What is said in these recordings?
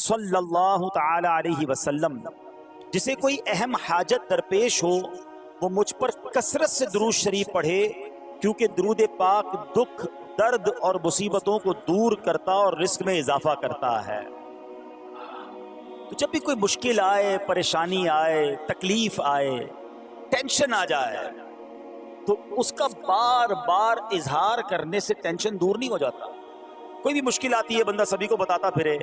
صلی اللہ تعالی علیہ وسلم جسے کوئی اہم حاجت درپیش ہو وہ مجھ پر کثرت سے درود شریف پڑھے، کیونکہ درود پاک دکھ، درد اور مصیبتوں کو دور کرتا اور رزق میں اضافہ کرتا ہے۔ تو جب بھی کوئی مشکل آئے، پریشانی آئے، تکلیف آئے، ٹینشن آ جائے تو اس کا بار بار اظہار کرنے سے ٹینشن دور نہیں ہو جاتا۔ کوئی بھی مشکل آتی ہے بندہ سبھی کو بتاتا پھرے،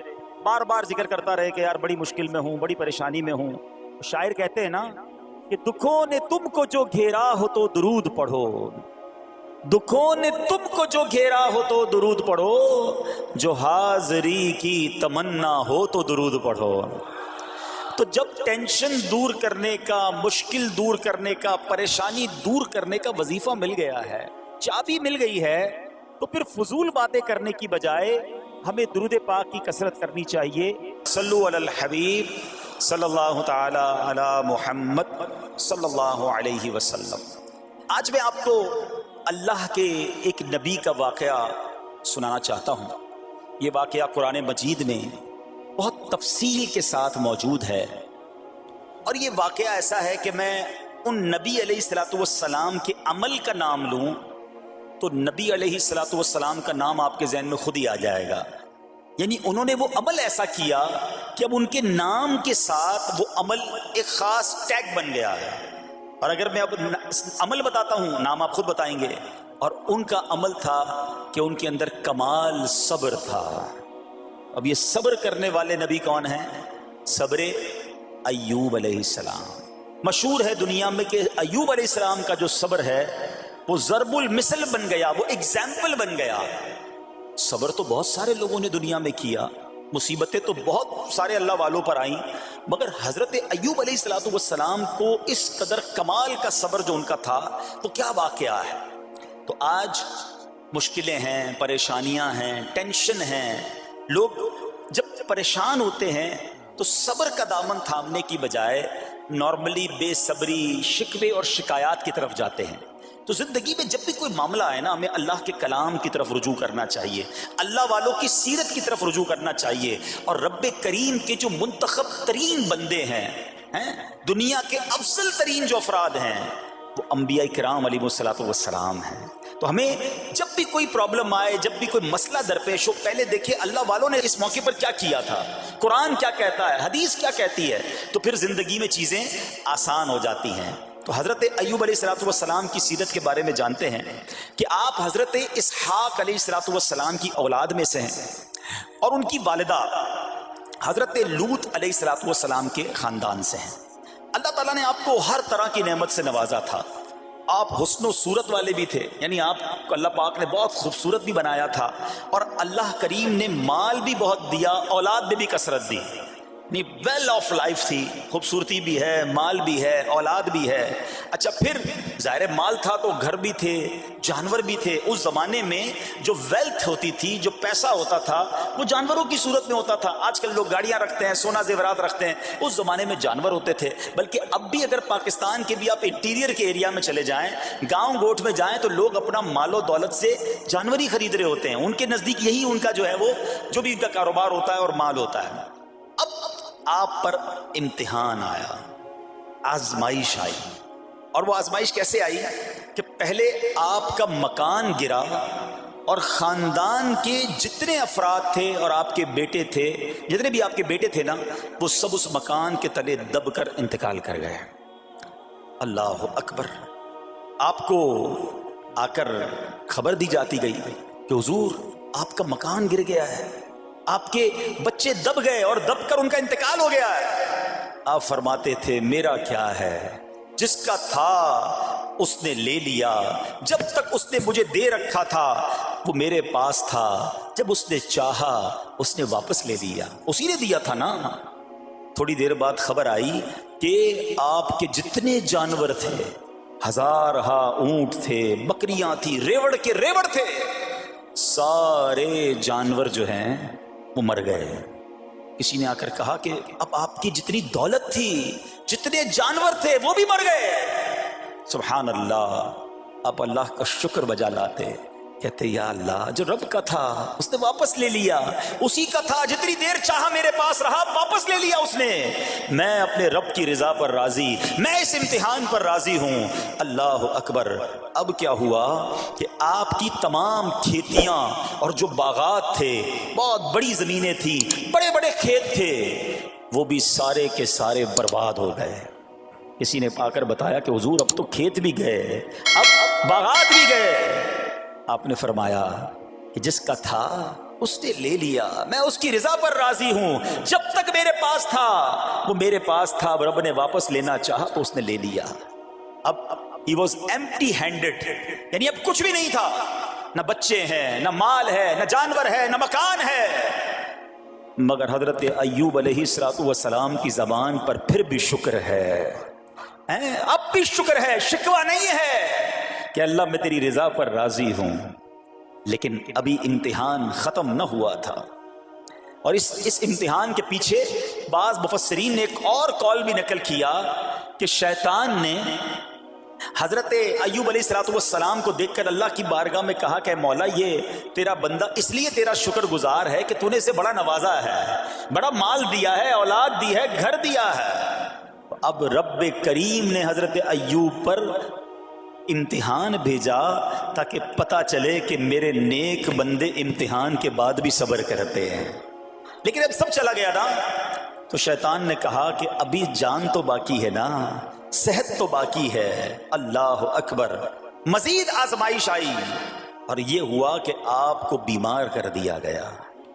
بار بار ذکر کرتا رہے کہ یار بڑی مشکل میں ہوں، بڑی پریشانی میں ہوں۔ شاعر کہتے ہیں نا کہ دکھوں نے تم کو جو گھیرا ہو تو درود پڑھو، دکھوں نے تم کو جو گھیرا ہو تو درود پڑھو، جو حاضری کی تمنا ہو تو درود پڑھو۔ تو جب ٹینشن دور کرنے کا، مشکل دور کرنے کا، پریشانی دور کرنے کا وظیفہ مل گیا ہے، چابی مل گئی ہے، تو پھر فضول باتیں کرنے کی بجائے ہمیں درود پاک کی کثرت کرنی چاہیے۔ صلو علی الحبیب صلی اللہ تعالی علی محمد صلی اللہ علیہ وسلم۔ آج میں آپ کو اللہ کے ایک نبی کا واقعہ سنانا چاہتا ہوں۔ یہ واقعہ قرآن مجید میں بہت تفصیل کے ساتھ موجود ہے، اور یہ واقعہ ایسا ہے کہ میں ان نبی علیہ الصلوۃ والسلام کے عمل کا نام لوں تو نبی علیہ الصلوۃ والسلام کا نام آپ کے ذہن میں خود ہی آ جائے گا۔ یعنی انہوں نے وہ عمل ایسا کیا کہ اب ان کے نام کے ساتھ وہ عمل ایک خاص ٹیگ بن گیا ہے۔ اور اگر میں اب عمل بتاتا ہوں، نام آپ خود بتائیں گے، اور ان کا عمل تھا کہ ان کے اندر کمال صبر تھا۔ اب یہ صبر کرنے والے نبی کون ہیں؟ صبر ایوب علیہ السلام۔ مشہور ہے دنیا میں کہ ایوب علیہ السلام کا جو صبر ہے وہ ضرب المثل بن گیا، وہ ایگزامپل بن گیا۔ صبر تو بہت سارے لوگوں نے دنیا میں کیا، مصیبتیں تو بہت سارے اللہ والوں پر آئیں، مگر حضرت ایوب علیہ الصلوۃ والسلام کو اس قدر کمال کا صبر جو ان کا تھا، تو کیا واقعہ ہے۔ تو آج مشکلیں ہیں، پریشانیاں ہیں، ٹینشن ہیں، لوگ جب پریشان ہوتے ہیں تو صبر کا دامن تھامنے کی بجائے نارملی بے صبری، شکوے اور شکایات کی طرف جاتے ہیں۔ تو زندگی میں جب بھی کوئی معاملہ آئے نا، ہمیں اللہ کے کلام کی طرف رجوع کرنا چاہیے، اللہ والوں کی سیرت کی طرف رجوع کرنا چاہیے، اور رب کریم کے جو منتخب ترین بندے ہیں، دنیا کے افضل ترین جو افراد ہیں، وہ انبیاء کرام علیہ الصلوۃ والسلام ہیں۔ تو ہمیں جب بھی کوئی پرابلم آئے، جب بھی کوئی مسئلہ درپیش ہو، پہلے دیکھیں اللہ والوں نے اس موقع پر کیا کیا تھا، قرآن کیا کہتا ہے، حدیث کیا کہتی ہے، تو پھر زندگی میں چیزیں آسان ہو جاتی ہیں۔ تو حضرت ایوب علیہ الصلوۃ والسلام کی سیرت کے بارے میں جانتے ہیں کہ آپ حضرت اسحاق علیہ الصلوۃ والسلام کی اولاد میں سے ہیں، اور ان کی والدہ حضرت لوط علیہ الصلوۃ والسلام کے خاندان سے ہیں۔ اللہ تعالیٰ نے آپ کو ہر طرح کی نعمت سے نوازا تھا، آپ حسن و صورت والے بھی تھے، یعنی آپ کو اللہ پاک نے بہت خوبصورت بھی بنایا تھا، اور اللہ کریم نے مال بھی بہت دیا، اولاد میں بھی کثرت دی، ویل آف لائف تھی، خوبصورتی بھی ہے، مال بھی ہے، اولاد بھی ہے۔ اچھا، پھر ظاہر مال تھا تو گھر بھی تھے، جانور بھی تھے۔ اس زمانے میں جو ویلتھ ہوتی تھی، جو پیسہ ہوتا تھا، وہ جانوروں کی صورت میں ہوتا تھا۔ آج کل لوگ گاڑیاں رکھتے ہیں، سونا زیورات رکھتے ہیں، اس زمانے میں جانور ہوتے تھے۔ بلکہ اب بھی اگر پاکستان کے بھی آپ انٹیریئر کے ایریا میں چلے جائیں، گاؤں گوٹھ میں جائیں، تو لوگ اپنا مال و دولت سے جانور ہی خرید رہے ہوتے ہیں۔ ان کے نزدیک یہی ان کا جو ہے، وہ جو بھی ان کا کاروبار ہوتا ہے اور مال ہوتا ہے۔ اب آپ پر امتحان آیا، آزمائش آئی، اور وہ آزمائش کیسے آئی کہ پہلے آپ کا مکان گرا، اور خاندان کے جتنے افراد تھے اور آپ کے بیٹے تھے، جتنے بھی آپ کے بیٹے تھے نا، وہ سب اس مکان کے تلے دب کر انتقال کر گئے۔ اللہ اکبر۔ آپ کو آ کر خبر دی جاتی گئی کہ حضور آپ کا مکان گر گیا ہے، آپ کے بچے دب گئے اور دب کر ان کا انتقال ہو گیا ہے۔ آپ فرماتے تھے میرا کیا ہے، جس کا تھا اس نے لے لیا، جب تک اس نے مجھے دے رکھا تھا وہ میرے پاس تھا، جب اس نے چاہا اس نے واپس لے لیا، اسی نے دیا تھا نا۔ تھوڑی دیر بعد خبر آئی کہ آپ کے جتنے جانور تھے، ہزارہا اونٹ تھے، بکریاں تھی، ریوڑ کے ریوڑ تھے، سارے جانور جو ہیں وہ مر گئے۔ کسی نے آ کر کہا کہ اب آپ کی جتنی دولت تھی، جتنے جانور تھے، وہ بھی مر گئے۔ سبحان اللہ۔ آپ اللہ کا شکر بجا لاتے کہتے یا اللہ جو رب کا تھا اس نے واپس لے لیا، اسی کا تھا جتنی دیر چاہا میرے پاس رہا، واپس لے لیا اس نے۔ میں اپنے رب کی رضا پر راضی، میں اس امتحان پر راضی ہوں۔ اللہ اکبر۔ اب کیا ہوا کہ آپ کی تمام کھیتیاں اور جو باغات تھے، بہت بڑی زمینیں تھیں، بڑے بڑے کھیت تھے، وہ بھی سارے کے سارے برباد ہو گئے۔ کسی نے آ کر بتایا کہ حضور اب تو کھیت بھی گئے، اب باغات بھی گئے۔ آپ نے فرمایا کہ جس کا تھا اس نے لے لیا، میں اس کی رضا پر راضی ہوں۔ جب تک میرے پاس تھا وہ میرے پاس تھا، اب رب نے واپس لینا چاہا تو اس نے لے لیا۔ اب he was empty handed، یعنی اب کچھ بھی نہیں تھا، نہ بچے ہیں، نہ مال ہے، نہ جانور ہے، نہ مکان ہے۔ مگر حضرت ایوب علیہ السلام کی زبان پر پھر بھی شکر ہے، اب بھی شکر ہے، شکوہ نہیں ہے کہ اللہ میں تیری رضا پر راضی ہوں۔ لیکن ابھی امتحان ختم نہ ہوا تھا، اور اس امتحان کے پیچھے بعض مفسرین نے ایک اور قول بھی نقل کیا کہ شیطان نے حضرت ایوب علیہ السلام کو دیکھ کر اللہ کی بارگاہ میں کہا کہ مولا یہ تیرا بندہ اس لیے تیرا شکر گزار ہے کہ تو نے اسے بڑا نوازا ہے، بڑا مال دیا ہے، اولاد دی ہے، گھر دیا ہے۔ اب رب کریم نے حضرت ایوب پر امتحان بھیجا تاکہ پتہ چلے کہ میرے نیک بندے امتحان کے بعد بھی صبر کرتے ہیں۔ لیکن اب سب چلا گیا نا، تو شیطان نے کہا کہ ابھی جان تو باقی ہے نا، صحت تو باقی ہے۔ اللہ اکبر۔ مزید آزمائش آئی اور یہ ہوا کہ آپ کو بیمار کر دیا گیا،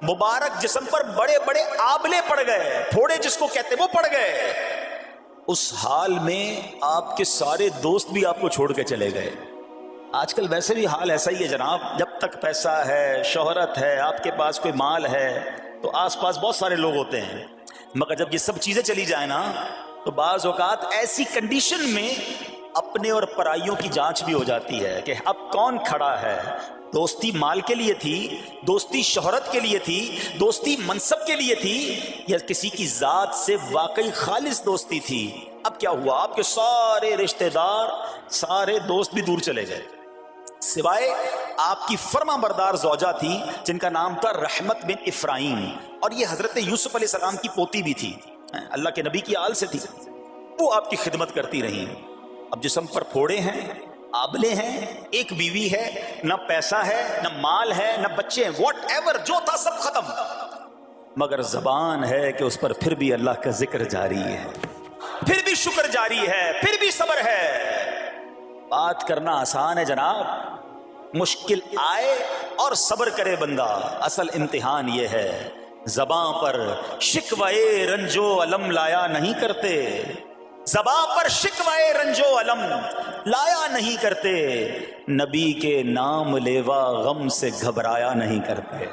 مبارک جسم پر بڑے بڑے آبلے پڑ گئے، پھوڑے جس کو کہتے وہ پڑ گئے۔ اس حال میں آپ کے سارے دوست بھی آپ کو چھوڑ کے چلے گئے۔ آج کل ویسے بھی حال ایسا ہی ہے جناب، جب تک پیسہ ہے، شہرت ہے، آپ کے پاس کوئی مال ہے تو آس پاس بہت سارے لوگ ہوتے ہیں، مگر جب یہ سب چیزیں چلی جائیں نا تو بعض اوقات ایسی کنڈیشن میں اپنے اور پرائیوں کی جانچ بھی ہو جاتی ہے کہ اب کون کھڑا ہے۔ دوستی مال کے لیے تھی، دوستی شہرت کے لیے تھی، دوستی منصب کے لیے تھی، یا کسی کی ذات سے واقعی خالص دوستی تھی؟ اب کیا ہوا؟ آپ کے سارے رشتہ دار، سارے دوست بھی دور چلے گئے، سوائے آپ کی فرما بردار زوجہ تھی جن کا نام تھا رحمت بن افراہیم، اور یہ حضرت یوسف علیہ السلام کی پوتی بھی تھی، اللہ کے نبی کی آل سے تھی، وہ آپ کی خدمت کرتی رہی۔ اب جسم پر پھوڑے ہیں، آبلے ہیں، ایک بیوی ہے، نہ پیسہ ہے، نہ مال ہے، نہ بچے ہیں، واٹ ایور جو تھا سب ختم، مگر زبان ہے کہ اس پر پھر بھی اللہ کا ذکر جاری ہے، پھر بھی شکر جاری ہے، پھر بھی صبر ہے۔ بات کرنا آسان ہے جناب، مشکل آئے اور صبر کرے بندہ، اصل امتحان یہ ہے۔ زبان پر شکوائے رنجو علم لایا نہیں کرتے، زبان پر شکوائے رنجو علم لایا نہیں کرتے، نبی کے نام لیوا غم سے گھبرایا نہیں کرتے۔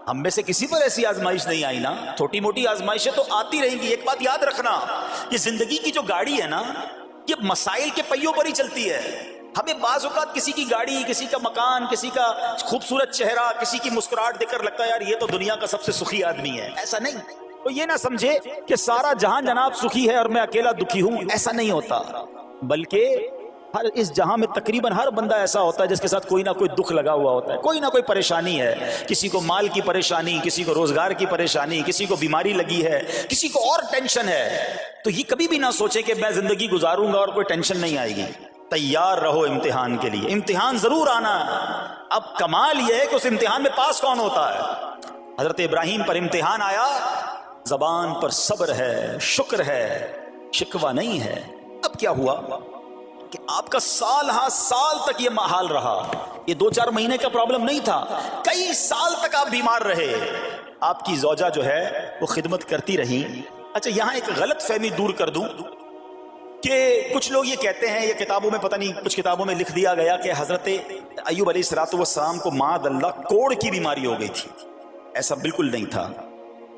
ہم میں سے کسی پر ایسی آزمائش نہیں آئی نا، چھوٹی موٹی آزمائشیں تو آتی رہیں گی۔ ایک بات یاد رکھنا، یہ زندگی کی جو گاڑی ہے نا، یہ مسائل کے پہیوں پر ہی چلتی ہے۔ ہمیں بعض اوقات کسی کی گاڑی، کسی کا مکان، کسی کا خوبصورت چہرہ، کسی کی مسکراہٹ دیکھ کر لگتا ہے یار یہ تو دنیا کا سب سے سخی آدمی ہے۔ ایسا نہیں، تو یہ نہ سمجھے کہ سارا جہان جناب سخی ہے اور میں اکیلا دکھی ہوں، ایسا نہیں ہوتا، بلکہ ہر اس جہاں میں تقریباً ہر بندہ ایسا ہوتا ہے جس کے ساتھ کوئی نہ کوئی دکھ لگا ہوا ہوتا ہے، کوئی نہ کوئی پریشانی ہے، کسی کو مال کی پریشانی، کسی کو روزگار کی پریشانی، کسی کو بیماری لگی ہے، کسی کو اور ٹینشن ہے۔ تو یہ کبھی بھی نہ سوچے کہ میں زندگی گزاروں گا اور کوئی ٹینشن نہیں آئے گی۔ تیار رہو امتحان کے لیے، امتحان ضرور آنا۔ اب کمال یہ ہے کہ اس امتحان میں پاس کون ہوتا ہے۔ حضرت ابراہیم پر امتحان آیا، زبان پر صبر ہے، شکر ہے، شکوہ نہیں ہے۔ اب کیا ہوا کہ آپ کا سال ہاں سال تک یہ حال رہا، یہ 2-4 مہینے کا پرابلم نہیں تھا، کئی سال تک آپ بیمار رہے۔ آپ کی زوجہ جو ہے وہ خدمت کرتی رہی۔ اچھا یہاں ایک غلط فہمی دور کر دوں کہ کچھ لوگ یہ کہتے ہیں، یہ کتابوں میں پتہ نہیں کچھ کتابوں میں لکھ دیا گیا کہ حضرت ایوب علیہ السلام کو معاذ اللہ کوڑ کی بیماری ہو گئی تھی۔ ایسا بالکل نہیں تھا،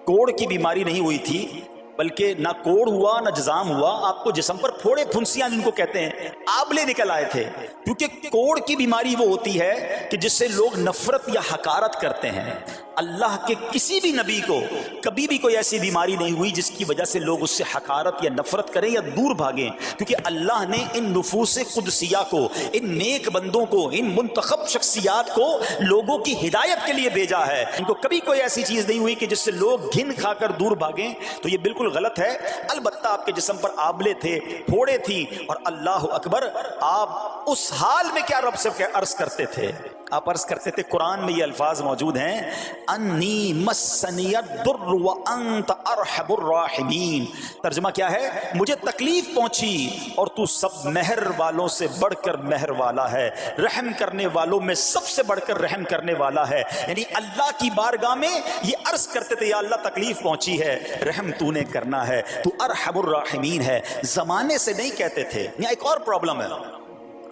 کوڑ کی بیماری نہیں ہوئی تھی، بلکہ نہ کوڑ ہوا نہ جزام ہوا، آپ کو جسم پر پھوڑے پھنسیاں جن کو کہتے ہیں آبلے نکل آئے تھے، کیونکہ کوڑ کی بیماری وہ ہوتی ہے کہ جس سے لوگ نفرت یا حقارت کرتے ہیں، اللہ کے کسی بھی نبی کو کبھی بھی کوئی ایسی بیماری نہیں ہوئی جس کی وجہ سے لوگ اس سے حقارت یا نفرت کریں یا دور بھاگیں، کیونکہ اللہ نے ان نفوس قدسیہ کو، ان نیک بندوں کو، ان منتخب شخصیات کو لوگوں کی ہدایت کے لیے بھیجا ہے۔ ان کو کبھی کوئی ایسی چیز نہیں ہوئی کہ جس سے لوگ گھن کھا کر دور بھاگیں، تو یہ بالکل غلط ہے۔ البتہ آپ کے جسم پر آبلے تھے، پھوڑے تھی، اور اللہ اکبر، آپ اس حال میں کیا رب سے عرض کرتے تھے؟ آپ عرض کرتے تھے، قرآن میں یہ الفاظ موجود ہیں، انی مسنی الضر وانت ارحم الراحمین۔ ترجمہ کیا ہے؟ مجھے تکلیف پہنچی اور تو سب مہر والوں سے بڑھ کر مہر والا ہے، رحم کرنے والوں میں سب سے بڑھ کر رحم کرنے والا ہے۔ یعنی اللہ کی بارگاہ میں یہ عرض کرتے تھے، یا اللہ تکلیف پہنچی ہے، رحم تو نے کرنا ہے، تو ارحم الراحمین ہے۔ زمانے سے نہیں کہتے تھے۔ یہاں ایک اور پرابلم ہے،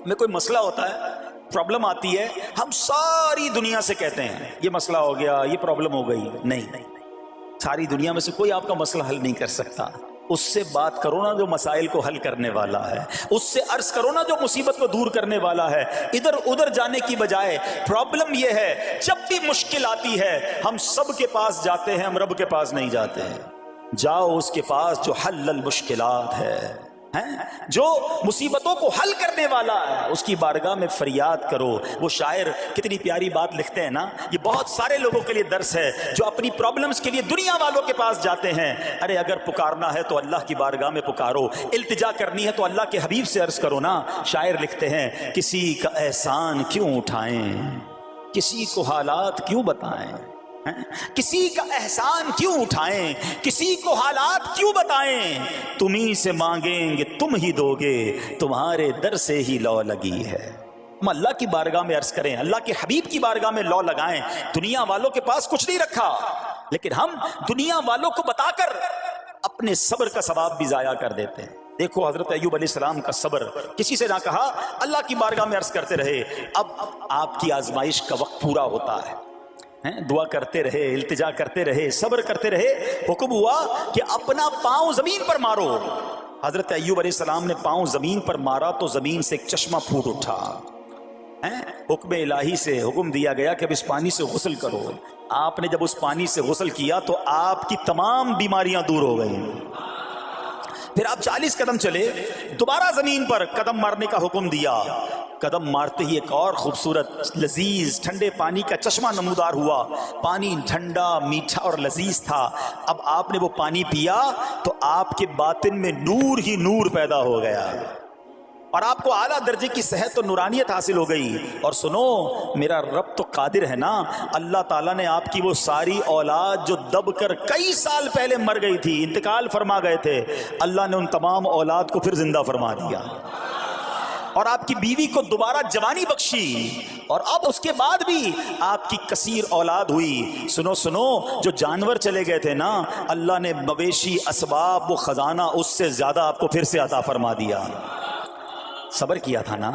میں کوئی مسئلہ ہوتا ہے، پرابلم آتی ہے، ہم ساری دنیا سے کہتے ہیں یہ مسئلہ ہو گیا، یہ پرابلم ہو گئی۔ نہیں، ساری دنیا میں سے کوئی آپ کا مسئلہ حل نہیں کر سکتا۔ اس سے بات کرو نا جو مسائل کو حل کرنے والا ہے، اس سے عرض کرو نا جو مصیبت کو دور کرنے والا ہے۔ ادھر ادھر جانے کی بجائے پرابلم یہ ہے، جب بھی مشکل آتی ہے ہم سب کے پاس جاتے ہیں، ہم رب کے پاس نہیں جاتے ہیں۔ جاؤ اس کے پاس جو حل المشکلات ہے، جو مصیبتوں کو حل کرنے والا ہے، اس کی بارگاہ میں فریاد کرو۔ وہ شاعر کتنی پیاری بات لکھتے ہیں نا، یہ بہت سارے لوگوں کے لیے درس ہے جو اپنی پرابلمز کے لیے دنیا والوں کے پاس جاتے ہیں۔ ارے اگر پکارنا ہے تو اللہ کی بارگاہ میں پکارو، التجا کرنی ہے تو اللہ کے حبیب سے عرض کرو نا۔ شاعر لکھتے ہیں، کسی کا احسان کیوں اٹھائیں، کسی کو حالات کیوں بتائیں، کسی کا احسان کیوں اٹھائیں، کسی کو حالات کیوں بتائیں، تمہیں سے مانگیں گے تم ہی دو گے، تمہارے در سے ہی لو لگی ہے۔ ہم اللہ کی بارگاہ میں عرض کریں، اللہ کے حبیب کی بارگاہ میں لو لگائیں۔ دنیا والوں کے پاس کچھ نہیں رکھا، لیکن ہم دنیا والوں کو بتا کر اپنے صبر کا ثواب بھی ضائع کر دیتے ہیں۔ دیکھو حضرت ایوب علیہ السلام کا صبر، کسی سے نہ کہا، اللہ کی بارگاہ میں عرض کرتے رہے۔ اب آپ کی آزمائش کا وقت پورا ہوتا ہے، دعا کرتے رہے، التجا کرتے رہے، صبر کرتے رہے۔ حکم ہوا کہ اپنا پاؤں زمین پر مارو۔ حضرت ایوب علیہ السلام نے پاؤں زمین پر مارا تو زمین سے ایک چشمہ پھوٹ اٹھا۔ حکم الہی سے حکم دیا گیا کہ اب اس پانی سے غسل کرو۔ آپ نے جب اس پانی سے غسل کیا تو آپ کی تمام بیماریاں دور ہو گئیں۔ پھر آپ 40 قدم چلے، دوبارہ زمین پر قدم مارنے کا حکم دیا۔ قدم مارتے ہی ایک اور خوبصورت لذیذ ٹھنڈے پانی کا چشمہ نمودار ہوا۔ پانی ٹھنڈا، میٹھا اور لذیذ تھا۔ اب آپ نے وہ پانی پیا تو آپ کے باطن میں نور ہی نور پیدا ہو گیا، اور آپ کو اعلیٰ درجے کی صحت و نورانیت حاصل ہو گئی۔ اور سنو، میرا رب تو قادر ہے نا، اللہ تعالیٰ نے آپ کی وہ ساری اولاد جو دب کر کئی سال پہلے مر گئی تھی، انتقال فرما گئے تھے، اللہ نے ان تمام اولاد کو پھر زندہ فرما دیا، اور آپ کی بیوی کو دوبارہ جوانی بخشی، اور اب اس کے بعد بھی آپ کی کثیر اولاد ہوئی۔ سنو سنو، جو جانور چلے گئے تھے نا، اللہ نے مویشی، اسباب، وہ خزانہ اس سے زیادہ آپ کو پھر سے عطا فرما دیا۔ صبر کیا تھا نا،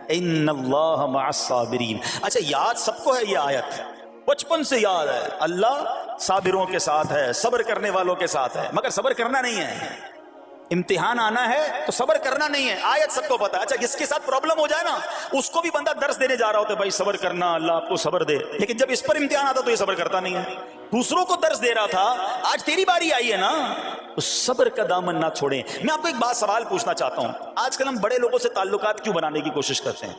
ان اللہ مع الصابرین۔ اچھا، یاد سب کو ہے یہ آیت، بچپن سے یاد ہے، اللہ صابروں کے ساتھ ہے، صبر کرنے والوں کے ساتھ ہے، مگر صبر کرنا نہیں ہے۔ امتحان آنا ہے تو صبر کرنا نہیں ہے، آیت سب کو پتا ہے۔ اچھا، جس کے ساتھ پرابلم ہو جائے نا، اس کو بھی بندہ درس دینے جا رہا ہوتا ہے، بھائی صبر کرنا، اللہ آپ کو صبر دے، لیکن جب اس پر امتحان آتا تو یہ صبر کرتا نہیں ہے۔ دوسروں کو درس دے رہا تھا، آج تیری باری آئی ہے نا، تو صبر کا دامن نہ چھوڑیں۔ میں آپ کو ایک بات سوال پوچھنا چاہتا ہوں، آج کل ہم بڑے لوگوں سے تعلقات کیوں بنانے کی کوشش کرتے ہیں؟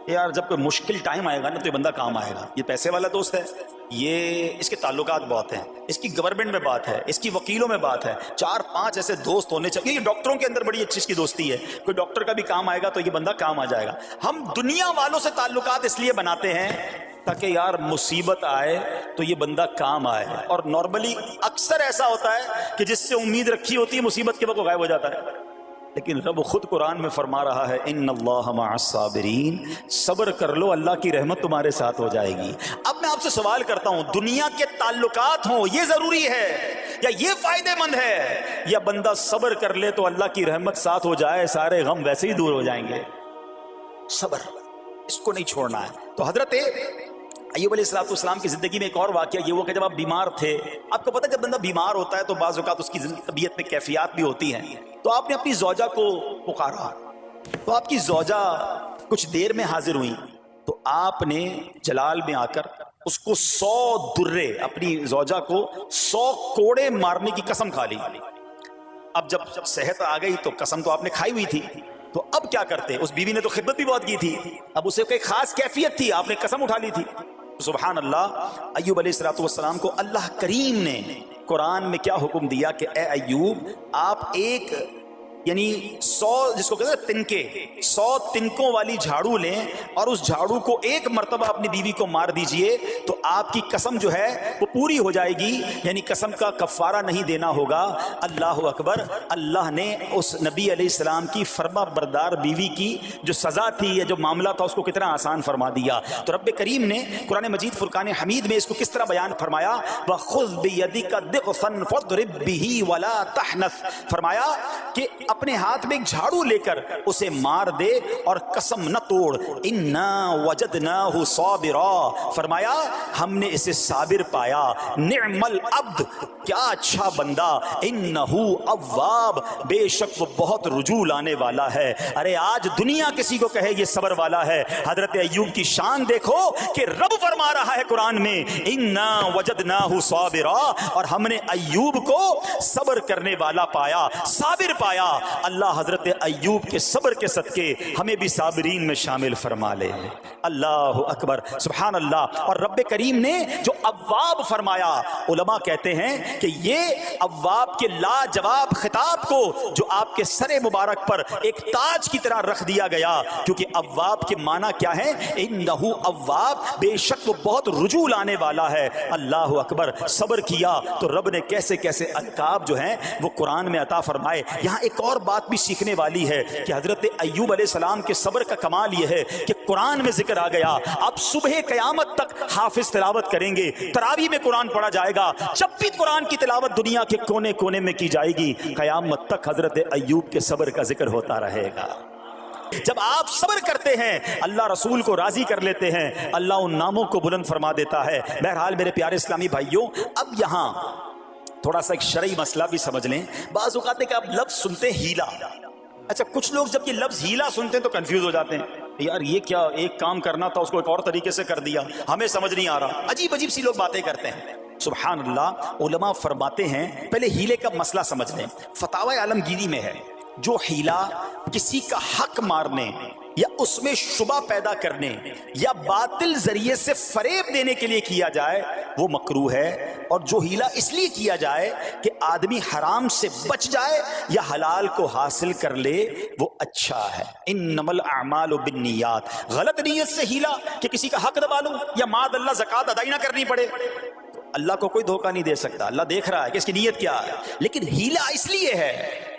یار جب کوئی مشکل ٹائم آئے گا نا تو یہ بندہ کام آئے گا، یہ پیسے والا دوست ہے، یہ اس کے تعلقات بہت ہیں، اس کی گورنمنٹ میں بات ہے، اس کی وکیلوں میں بات ہے، 4-5 ایسے دوست ہونے چاہیے۔ یہ ڈاکٹروں کے اندر بڑی اچھی اس کی دوستی ہے، کوئی ڈاکٹر کا بھی کام آئے گا تو یہ بندہ کام آ جائے گا۔ ہم دنیا والوں سے تعلقات اس لیے بناتے ہیں تاکہ یار مصیبت آئے تو یہ بندہ کام آئے، اور نارملی اکثر ایسا ہوتا ہے کہ جس سے امید رکھی ہوتی ہے مصیبت کے وقت غائب ہو جاتا ہے۔ لیکن رب خود قرآن میں فرما رہا ہے، ان اللہ مع الصابرین، صبر کر لو، اللہ کی رحمت تمہارے ساتھ ہو جائے گی۔ اب میں آپ سے سوال کرتا ہوں، دنیا کے تعلقات ہوں یہ ضروری ہے یا یہ فائدہ مند ہے، یا بندہ صبر کر لے تو اللہ کی رحمت ساتھ ہو جائے، سارے غم ویسے ہی دور ہو جائیں گے؟ صبر، اس کو نہیں چھوڑنا ہے۔ تو حضرت ایوب علیہ السلام کی زندگی میں ایک اور واقعہ یہ ہوا کہ جب آپ بیمار تھے، آپ کو پتہ ہے جب بندہ بیمار ہوتا ہے تو بعض اوقات اس کی طبیعت میں کیفیات بھی ہوتی ہیں، تو آپ نے اپنی زوجہ کو پکارا، تو آپ کی زوجہ کچھ دیر میں حاضر ہوئی، تو آپ نے جلال میں آ کر اس کو 100 درے، اپنی زوجہ کو 100 کوڑے مارنے کی قسم کھا لی۔ اب جب صحت آ گئی تو قسم تو آپ نے کھائی ہوئی تھی، تو اب کیا کرتے؟ اس بیوی نے تو خدمت بھی بہت کی تھی، اب اسے کوئی خاص کیفیت تھی، آپ نے قسم اٹھا لی تھی۔ سبحان اللہ، ایوب علیہ السلام کو اللہ کریم نے قرآن میں کیا حکم دیا کہ اے ایوب، آپ ایک یعنی 100 جس کو کہتے ہیں تنکے، 100 تنکوں والی جھاڑو لیں اور اس جھاڑو کو ایک مرتبہ اپنی بیوی کو مار دیجئے تو آپ کی قسم جو ہے وہ پوری ہو جائے گی، یعنی قسم کا کفارہ نہیں دینا ہوگا۔ اللہ اکبر۔ اللہ نے اس نبی علیہ السلام کی فرما بردار بیوی کی جو سزا تھی یا جو معاملہ تھا اس کو کتنا آسان فرما دیا۔ تو رب کریم نے قرآن مجید فرقان حمید میں اس کو کس طرح بیان فرمایا؟ وَخُذْ بِيَدِكَ ضِغْثًا فَاضْرِب بِهِ وَلَا تَحْنَثْ، فرمایا کہ اپنے ہاتھ میں ایک جھاڑو لے کر اسے مار دے اور قسم نہ توڑ۔ اِنَّا وَجَدْنَاهُ صَابِرًا، فرمایا ہم نے اسے صابر پایا۔ نعم العبد، کیا اچھا بندہ۔ اِنَّهُ اواب، بے شک وہ بہت رجوع لانے والا ہے۔ ارے آج دنیا کسی کو کہے یہ صبر والا ہے، حضرت ایوب کی شان دیکھو کہ رب فرما رہا ہے قرآن میں اِنَّا وَجَدْنَاهُ صَابِرًا، اور ہم نے ایوب کو صبر کرنے والا پایا، صابر پایا۔ اللہ حضرت ایوب کے صبر کے صدقے ہمیں بھی صابرین میں شامل فرما لے۔ اللہ اکبر، سبحان اللہ۔ اور رب کریم نے جو اواب فرمایا، علماء کہتے ہیں کہ یہ اواب کے لاجواب خطاب کو جو آپ کے سر مبارک پر ایک تاج کی طرح رکھ دیا گیا، کیونکہ اواب کے معنی کیا ہے؟ انہو اواب، بے شک وہ بہت رجوع لانے والا ہے۔ اللہ اکبر۔ صبر کیا تو رب نے کیسے کیسے القاب جو ہیں وہ قرآن میں عطا فرمائے۔ یہاں ایک اور بات بھی سیکھنے والی ہے کہ حضرت ایوب علیہ السلام کے صبر کا کمال یہ ہے کہ قرآن میں ذکر آ گیا، اب صبح قیامت تک حافظ تلاوت کریں گے، تراویح میں قرآن پڑھا جائے گا، جب بھی قرآن کی تلاوت دنیا کے کونے کونے میں کی جائے گی، قیامت تک حضرت ایوب کے صبر کا ذکر ہوتا رہے گا۔ جب آپ صبر کرتے ہیں اللہ رسول کو راضی کر لیتے ہیں، اللہ ان ناموں کو بلند فرما دیتا ہے۔ بہرحال میرے پیارے اسلامی بھائیوں، اب یہاں تھوڑا سا ایک شرعی مسئلہ بھی سمجھ لیں۔ بعض اوقات ہے کہ آپ لفظ سنتے ہیلا، اچھا کچھ لوگ جب یہ لفظ ہیلا سنتے ہیں تو کنفیوز ہو جاتے ہیں، یار یہ کیا، ایک کام کرنا تھا اس کو ایک اور طریقے سے کر دیا، ہمیں سمجھ نہیں آ رہا، عجیب عجیب سی لوگ باتیں کرتے ہیں۔ سبحان اللہ، علماء فرماتے ہیں پہلے ہیلے کا مسئلہ سمجھ لیں۔ فتاوی عالمگیری میں ہے جو ہیلا کسی کا حق مارنے یا اس میں شبہ پیدا کرنے یا باطل ذریعے سے فریب دینے کے لیے کیا جائے وہ مکروہ ہے، اور جو ہیلا اس لیے کیا جائے کہ آدمی حرام سے بچ جائے یا حلال کو حاصل کر لے وہ اچھا ہے۔ انما الاعمال بالنیات، غلط نیت سے ہیلا کہ کسی کا حق دبا لو یا معاذ اللہ زکوٰۃ ادا ہی نہ کرنی پڑے، اللہ کو کوئی دھوکہ نہیں دے سکتا، اللہ دیکھ رہا ہے کہ اس کی نیت کیا ہے۔ لیکن ہیلا اس لیے ہے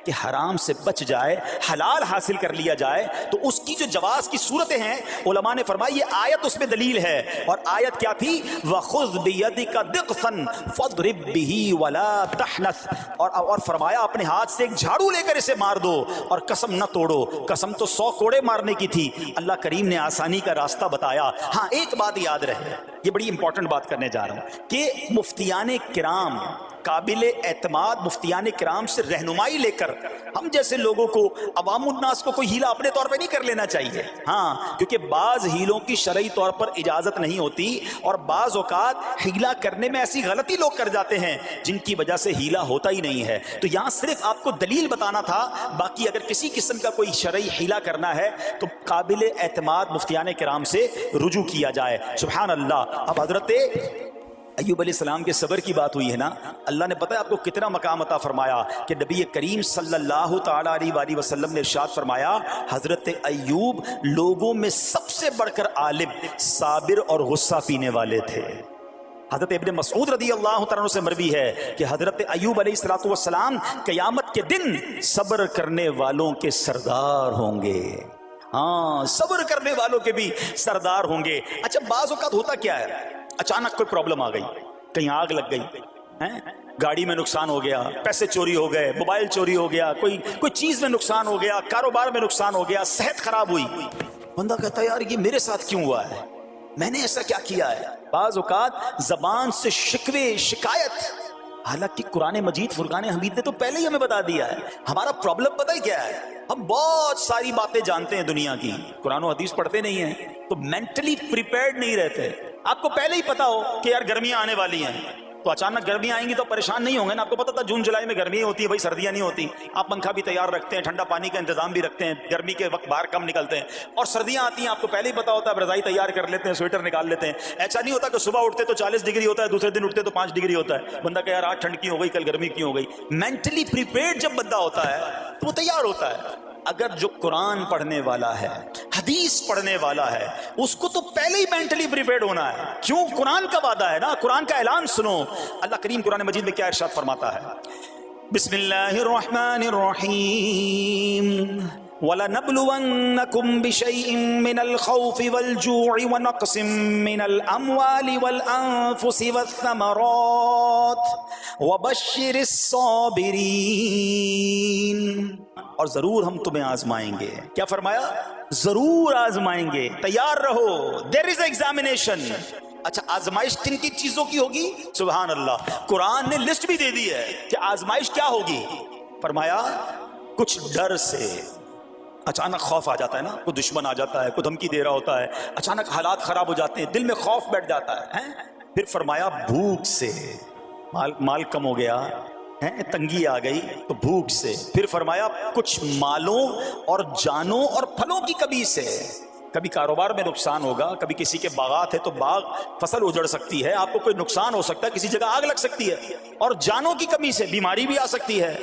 کہ حرام سے بچ جائے، حلال حاصل کر لیا جائے، تو اس کی جو جواز کی صورتیں ہیں علماء نے فرمایا یہ آیت اس میں دلیل ہے، اور آیت کیا تھی؟ وَخُذْ بِيَدِكَ ضِغْثًا فَاضْرِب بِهِ وَلَا تَحْنَثْ، اور فرمایا اپنے ہاتھ سے ایک جھاڑو لے کر اسے مار دو اور قسم نہ توڑو۔ قسم تو 100 کوڑے مارنے کی تھی، اللہ کریم نے آسانی کا راستہ بتایا۔ ہاں ایک بات یاد رہے، یہ بڑی امپورٹنٹ بات کرنے جا رہا ہوں کہ مفتیان کرام، قابل اعتماد مفتیان کرام سے رہنمائی لے کر ہم جیسے لوگوں کو، عوام الناس کو کوئی ہیلا اپنے طور پہ نہیں کر لینا چاہیے۔ ہاں، کیونکہ بعض ہیلوں کی شرعی طور پر اجازت نہیں ہوتی، اور بعض اوقات ہیلا کرنے میں ایسی غلطی لوگ کر جاتے ہیں جن کی وجہ سے ہیلا ہوتا ہی نہیں ہے۔ تو یہاں صرف آپ کو دلیل بتانا تھا، باقی اگر کسی قسم کا کوئی شرعی ہیلا کرنا ہے تو قابل اعتماد مفتیان کرام سے رجوع کیا جائے۔ سبحان اللہ۔ اب حضرت ایوب علیہ السلام کے صبر کی بات ہوئی ہے نا، اللہ نے پتہ ہے آپ کو کتنا مقام عطا فرمایا کہ نبی کریم صلی اللہ تعالی علیہ وآلہ وسلم نے ارشاد فرمایا حضرت ایوب لوگوں میں سب سے بڑھ کر عالم، صابر اور غصہ پینے والے تھے۔ حضرت ابن مسعود رضی اللہ تعالیٰ عنہ سے مروی ہے کہ حضرت ایوب علیہ السلام قیامت کے دن صبر کرنے والوں کے سردار ہوں گے۔ ہاں، صبر کرنے والوں کے بھی سردار ہوں گے۔ اچھا بعض اوقات ہوتا کیا ہے، اچانک کوئی پرابلم آ گئی، کہیں آگ لگ گئی، گاڑی میں نقصان ہو گیا، پیسے چوری ہو گئے، موبائل چوری ہو گیا، کوئی چیز میں نقصان ہو گیا، کاروبار میں نقصان ہو گیا، صحت خراب ہوئی، بندہ کہتا ہے یار یہ میرے ساتھ کیوں ہوا ہے، میں نے ایسا کیا کیا ہے۔ بعض اوقات زبان سے شکوے، شکایت، حالانکہ قرآن مجید فرقان حمید نے تو پہلے ہی ہمیں بتا دیا ہے ہمارا پرابلم پتہ ہے کیا ہے۔ ہم بہت ساری باتیں جانتے ہیں دنیا کی، قرآن و حدیث پڑھتے نہیں ہیں تو مینٹلی پریپیئرڈ نہیں رہتے۔ آپ کو پہلے ہی پتا ہو کہ یار گرمیاں آنے والی ہیں تو اچانک گرمیاں آئیں گی تو پریشان نہیں ہوں گے نا. آپ کو پتا تھا جون جولائی میں گرمی ہوتی ہے بھائی, سردیاں نہیں ہوتی. آپ پنکھا بھی تیار رکھتے ہیں, ٹھنڈا پانی کا انتظام بھی رکھتے ہیں, گرمی کے وقت باہر کم نکلتے ہیں. اور سردیاں آتی ہیں آپ کو پہلے ہی پتا ہوتا ہے, رضائی تیار کر لیتے ہیں, سویٹر نکال لیتے ہیں. ایسا نہیں ہوتا کہ صبح اٹھتے تو 40 ڈگری ہوتا ہے, دوسرے دن اٹھتے تو 5 ڈگری ہوتا ہے. بندہ کہ یار آج ٹھنڈ کی ہو گئی, کل گرمی کی ہو گئی. مینٹلی پریپیئرڈ جب بندہ ہوتا ہے تو وہ تیار ہوتا ہے. اگر جو قرآن پڑھنے والا ہے, حدیث پڑھنے والا ہے, اس کو تو پہلے ہی مینٹلی پریپیئرڈ ہونا ہے. کیوں؟ قرآن کا وعدہ ہے نا, قرآن کا اعلان سنو. اللہ کریم قرآن مجید میں کیا ارشاد فرماتا ہے؟ بسم اللہ الرحمن الرحیم وَلَنَبْلُوَنَّكُمْ بِشَيْءٍ مِّنَ الْخَوْفِ وَالْجُوعِ وَنَقْصٍ مِّنَ الْأَمْوَالِ وَالْأَنفُسِ وَالثَّمَرَاتِ وَبَشِّرِ الصَّابِرِينَ. اور ضرور ہم تمہیں آزمائیں گے. کیا فرمایا؟ ضرور آزمائیں گے, تیار رہو. دیر از ایگزامینیشن. اچھا آزمائش کن کی چیزوں کی ہوگی؟ سبحان اللہ, قرآن نے لسٹ بھی دے دی ہے کہ آزمائش کیا ہوگی. فرمایا کچھ ڈر سے, اچانک خوف آ جاتا ہے نا, کوئی دشمن آ جاتا ہے, کوئی دھمکی دے رہا ہوتا ہے, اچانک حالات خراب ہو جاتے ہیں, دل میں خوف بیٹھ جاتا ہے. پھر فرمایا بھوک سے, مال کم ہو گیا, تنگی آ گئی تو بھوک سے. پھر فرمایا کچھ مالوں اور جانوں اور پھلوں کی کمی سے. کبھی کاروبار میں نقصان ہوگا, کبھی کسی کے باغات ہے تو باغ فصل اجڑ سکتی ہے, آپ کو کوئی نقصان ہو سکتا ہے, کسی جگہ آگ لگ سکتی ہے, اور جانوں کی کمی سے بیماری بھی آ سکتی ہے.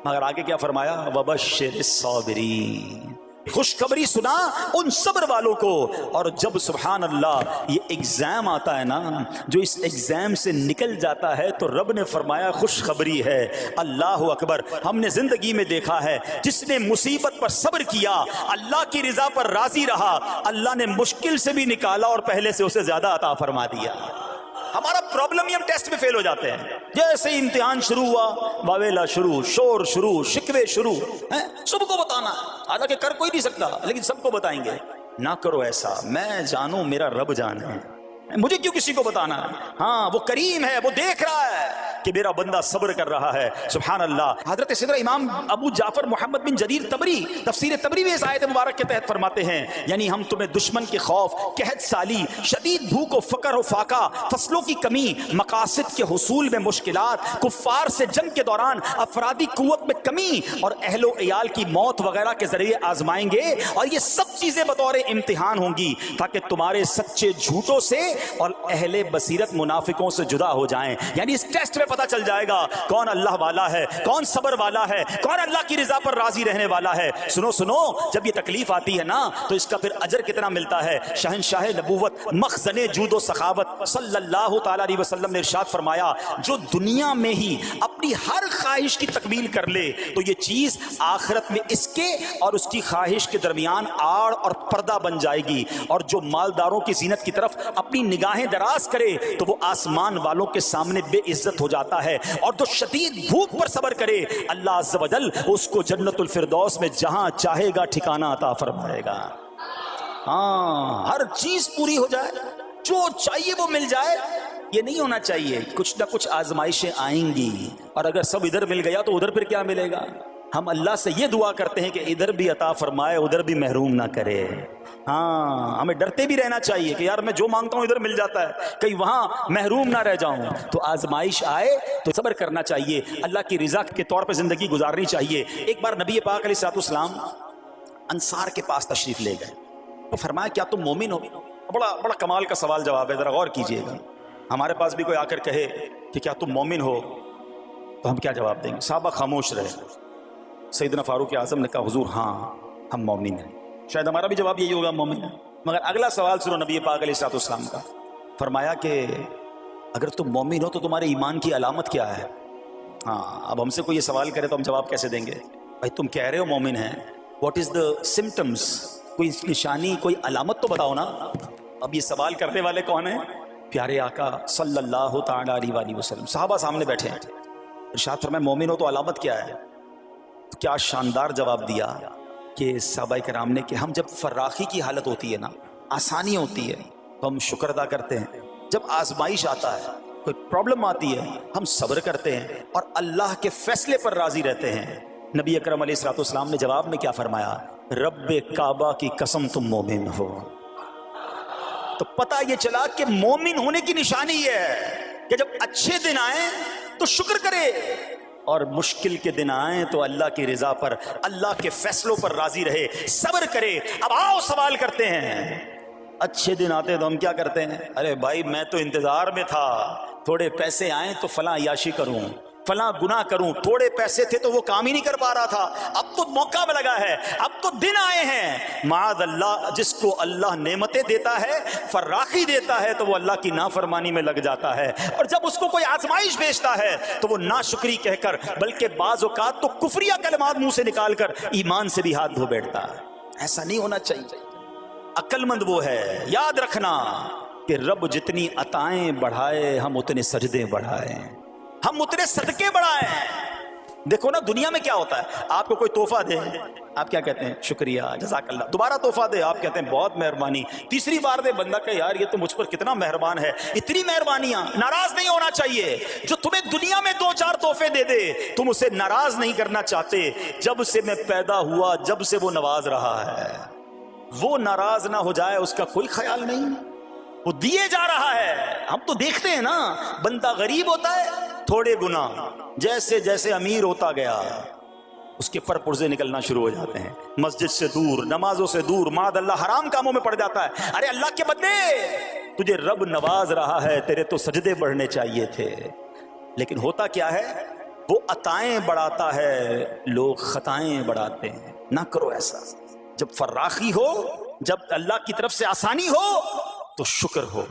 مگر آگے کیا فرمایا؟ وَبَشِّرِ الصَّابِرِينَ, خوشخبری سنا ان صبر والوں کو. اور جب سبحان اللہ یہ ایگزام آتا ہے نا, جو اس ایگزام سے نکل جاتا ہے تو رب نے فرمایا خوشخبری ہے. اللہ اکبر. ہم نے زندگی میں دیکھا ہے جس نے مصیبت پر صبر کیا, اللہ کی رضا پر راضی رہا, اللہ نے مشکل سے بھی نکالا اور پہلے سے اسے زیادہ عطا فرما دیا. ہمارا پرابلم ہی ہم ٹیسٹ میں فیل ہو جاتے ہیں. جیسے امتحان شروع ہوا, واویلا شروع, شور شروع, شکوے شروع, سب کو بتانا. حالانکہ کر کوئی نہیں سکتا لیکن سب کو بتائیں گے. نہ کرو ایسا, میں جانوں میرا رب جان ہے, مجھے کیوں کسی کو بتانا ہے. ہاں وہ کریم ہے, وہ دیکھ رہا ہے کہ میرا بندہ صبر کر رہا ہے. سبحان اللہ. حضرت سیدنا امام ابو جعفر محمد بن جریر طبری تفسیر طبری میں اس آیت مبارک کے تحت فرماتے ہیں, یعنی ہم تمہیں دشمن کے خوف, قحط سالی, شدید بھوک و فقر و فاقہ, فصلوں کی کمی, مقاصد کے حصول میں مشکلات, کفار سے جنگ کے دوران افرادی قوت میں کمی اور اہل و عیال کی موت وغیرہ کے ذریعے آزمائیں گے. اور یہ سب چیزیں بطور امتحان ہوں گی تاکہ تمہارے سچے جھوٹوں سے اور اہل بصیرت منافقوں سے جدا ہو جائیں. یعنی اس ٹیسٹ میں پتہ چل جائے گا کون اللہ والا ہے, کون صبر والا ہے, کون اللہ کی رضا پر راضی رہنے والا ہے. سنو سنو, جب یہ تکلیف آتی ہے نا تو اس کا پھر اجر کتنا ملتا ہے. شہنشاہ نبوت, مخزن جود و سخاوت صلی اللہ تعالی علیہ وسلم نے ارشاد فرمایا, جو دنیا میں ہی اپنی ہر خواہش کی تکمیل کر لے تو یہ چیز آخرت میں اس کے اور اس کی خواہش کے درمیان آڑ اور پردہ بن جائے گی. اور جو مالداروں کی زینت کی طرف اپنی نگاہیں دراز کرے تو وہ آسمان والوں کے سامنے بے عزت ہو جاتا ہے. اور جو شدید بھوک پر صبر کرے اللہ عز و جل اس کو جنت الفردوس میں جہاں چاہے گا ٹھکانہ عطا فرمائے گا. ہاں, ہر چیز پوری ہو جائے, جو چاہیے وہ مل جائے, یہ نہیں ہونا چاہیے. کچھ نہ کچھ آزمائشیں آئیں گی, اور اگر سب ادھر مل گیا تو ادھر پھر کیا ملے گا. ہم اللہ سے یہ دعا کرتے ہیں کہ ادھر بھی عطا فرمائے, ادھر بھی محروم نہ کرے. ہاں, ہمیں ڈرتے بھی رہنا چاہیے کہ یار میں جو مانگتا ہوں ادھر مل جاتا ہے, کہیں وہاں محروم نہ رہ جاؤں. تو آزمائش آئے تو صبر کرنا چاہیے, اللہ کی رضا کے طور پہ زندگی گزارنی چاہیے. ایک بار نبی پاک علیہ الصلوۃ والسلام انصار کے پاس تشریف لے گئے تو فرمایا کیا تم مومن ہو؟ بڑا کمال کا سوال جواب ہے, ذرا غور کیجئے گا. ہمارے پاس بھی کوئی آ کر کہے کہ کیا تم مومن ہو تو ہم کیا جواب دیں گے؟ صحابہ خاموش رہے. سیدنا فاروق اعظم نے کہا حضور ہاں ہم مومن ہیں. شاید ہمارا بھی جواب یہی ہوگا مومن ہے. مگر اگلا سوال سنو نبی پاک علیہ الصلوۃ والسلام کا. فرمایا کہ اگر تم مومن ہو تو تمہارے ایمان کی علامت کیا ہے؟ ہاں, اب ہم سے کوئی یہ سوال کرے تو ہم جواب کیسے دیں گے؟ بھائی تم کہہ رہے ہو مومن ہیں, واٹ از دا سمٹمز, کوئی نشانی, کوئی علامت تو بتاؤ نا. اب یہ سوال کرنے والے کون ہیں؟ پیارے آقا صلی اللہ تعالی علیہ وسلم. صحابہ سامنے بیٹھے ہیں. ارشاد فرمایا مومن ہو تو علامت کیا ہے؟ کیا شاندار جواب دیا کہ صحابہ کرام نے کہ ہم جب فراخی کی حالت ہوتی ہے نا, آسانی ہوتی ہے تو ہم شکر ادا کرتے ہیں. جب آزمائش آتا ہے, کوئی پرابلم آتی ہے, ہم صبر کرتے ہیں اور اللہ کے فیصلے پر راضی رہتے ہیں. نبی اکرم علیہ الصلوۃ والسلام نے جواب میں کیا فرمایا؟ رب کعبہ کی قسم تم مومن ہو. تو پتہ یہ چلا کہ مومن ہونے کی نشانی یہ ہے کہ جب اچھے دن آئیں تو شکر کرے اور مشکل کے دن آئیں تو اللہ کی رضا پر، اللہ کے فیصلوں پر راضی رہے، صبر کرے۔ اب آؤ سوال کرتے ہیں، اچھے دن آتے تو ہم کیا کرتے ہیں؟ ارے بھائی میں تو انتظار میں تھا، تھوڑے پیسے آئیں تو فلاں عیاشی کروں، فلاں گناہ کروں، تھوڑے پیسے تھے تو وہ کام ہی نہیں کر پا رہا تھا، اب تو موقع لگا ہے، اب تو دن آئے ہیں۔ معاذ اللہ، جس کو اللہ نعمتیں دیتا ہے، فراخی دیتا ہے، تو وہ اللہ کی نافرمانی میں لگ جاتا ہے، اور جب اس کو کوئی آزمائش بھیجتا ہے تو وہ ناشکری کہہ کر، بلکہ بعض اوقات تو کفریہ کلمات منہ سے نکال کر ایمان سے بھی ہاتھ دھو بیٹھتا ہے۔ ایسا نہیں ہونا چاہیے۔ عقل مند وہ ہے، یاد رکھنا کہ رب جتنی عطائیں بڑھائے ہم اتنے سجدے بڑھائیں، ہم اتنے صدقے بڑھائیں۔ دیکھو نا دنیا میں کیا ہوتا ہے، آپ کو کوئی تحفہ دے، آپ کیا کہتے ہیں؟ شکریہ، جزاک اللہ۔ دوبارہ تحفہ دے، آپ کہتے ہیں بہت مہربانی۔ تیسری بار دے، بندہ کہ یار یہ تو مجھ پر کتنا مہربان ہے۔ اتنی مہربانیاں، ناراض نہیں ہونا چاہیے۔ جو تمہیں دنیا میں 2-4 تحفے دے دے، تم اسے ناراض نہیں کرنا چاہتے۔ جب سے میں پیدا ہوا، جب سے وہ نواز رہا ہے، وہ ناراض نہ ہو جائے اس کا کوئی خیال نہیں، وہ دیے جا رہا ہے۔ ہم تو دیکھتے ہیں نا، بندہ غریب ہوتا ہے، تھوڑے گناہ، جیسے جیسے امیر ہوتا گیا اس کے پر پرزے نکلنا شروع ہو جاتے ہیں، مسجد سے دور، نمازوں سے دور، معاذ اللہ حرام کاموں میں پڑ جاتا ہے۔ ارے اللہ کے بندے، تجھے رب نواز رہا ہے، تیرے تو سجدے بڑھنے چاہیے تھے۔ لیکن ہوتا کیا ہے، وہ عطائیں بڑھاتا ہے، لوگ خطائیں بڑھاتے ہیں۔ نہ کرو ایسا۔ جب فراخی ہو، جب اللہ کی طرف سے آسانی ہو تو شکر ہو،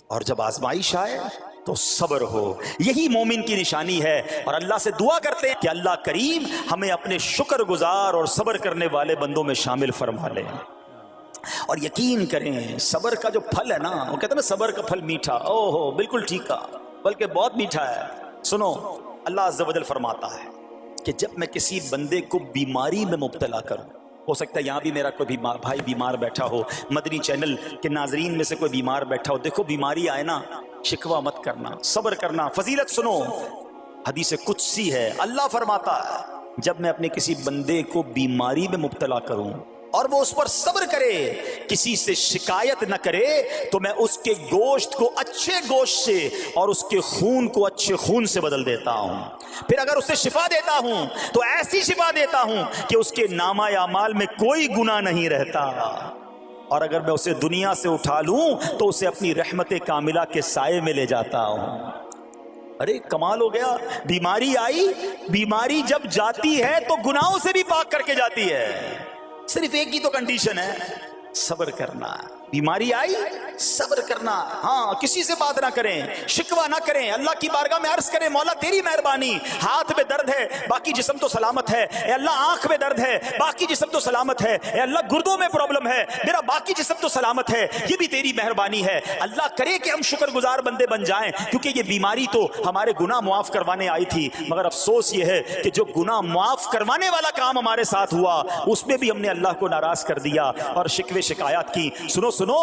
اور جب آزمائش آئے تو صبر ہو۔ یہی مومن کی نشانی ہے، اور اللہ سے دعا کرتے ہیں کہ اللہ کریم ہمیں اپنے شکر گزار اور صبر کرنے والے بندوں میں شامل فرما لے۔ اور یقین کریں، صبر کا جو پھل ہے نا، وہ کہتے ہیں نا صبر کا پھل میٹھا، او ہو بالکل ٹھیک ہے، بلکہ بہت میٹھا ہے۔ سنو، اللہ عز و جل فرماتا ہے کہ جب میں کسی بندے کو بیماری میں مبتلا کروں، ہو سکتا ہے یہاں بھی میرا کوئی بھائی بیمار بیٹھا ہو، مدنی چینل کے ناظرین میں سے کوئی بیمار بیٹھا ہو، دیکھو بیماری آئے نا، شکوہ مت کرنا، صبر کرنا۔ فضیلت سنو، حدیث قدسی ہے، اللہ فرماتا ہے جب میں اپنے کسی بندے کو بیماری میں مبتلا کروں اور وہ اس پر صبر کرے، کسی سے شکایت نہ کرے، تو میں اس کے گوشت کو اچھے گوشت سے اور اس کے خون کو اچھے خون سے بدل دیتا ہوں۔ پھر اگر اسے شفا دیتا ہوں تو ایسی شفا دیتا ہوں کہ اس کے نامہ اعمال میں کوئی گناہ نہیں رہتا، اور اگر میں اسے دنیا سے اٹھا لوں تو اسے اپنی رحمت کاملہ کے سائے میں لے جاتا ہوں۔ ارے کمال ہو گیا، بیماری آئی، بیماری جب جاتی ہے تو گناہوں سے بھی پاک کر کے جاتی ہے۔ صرف ایک ہی تو کنڈیشن ہے، صبر کرنا۔ بیماری آئی، صبر کرنا، ہاں کسی سے بات نہ کریں، شکوہ نہ کریں، اللہ کی بارگاہ میں عرض کریں مولا تیری مہربانی، ہاتھ میں درد ہے باقی جسم تو سلامت ہے، اے اللہ آنکھ میں درد ہے باقی جسم تو سلامت ہے، اے اللہ گردوں میں پرابلم ہے میرا باقی جسم تو سلامت ہے، یہ بھی تیری مہربانی ہے۔ اللہ کرے کہ ہم شکر گزار بندے بن جائیں، کیونکہ یہ بیماری تو ہمارے گناہ معاف کروانے آئی تھی، مگر افسوس یہ ہے کہ جو گناہ معاف کروانے والا کام ہمارے ساتھ ہوا اس میں بھی ہم نے اللہ کو ناراض کر دیا اور شکوے شکایات کی۔ سنو،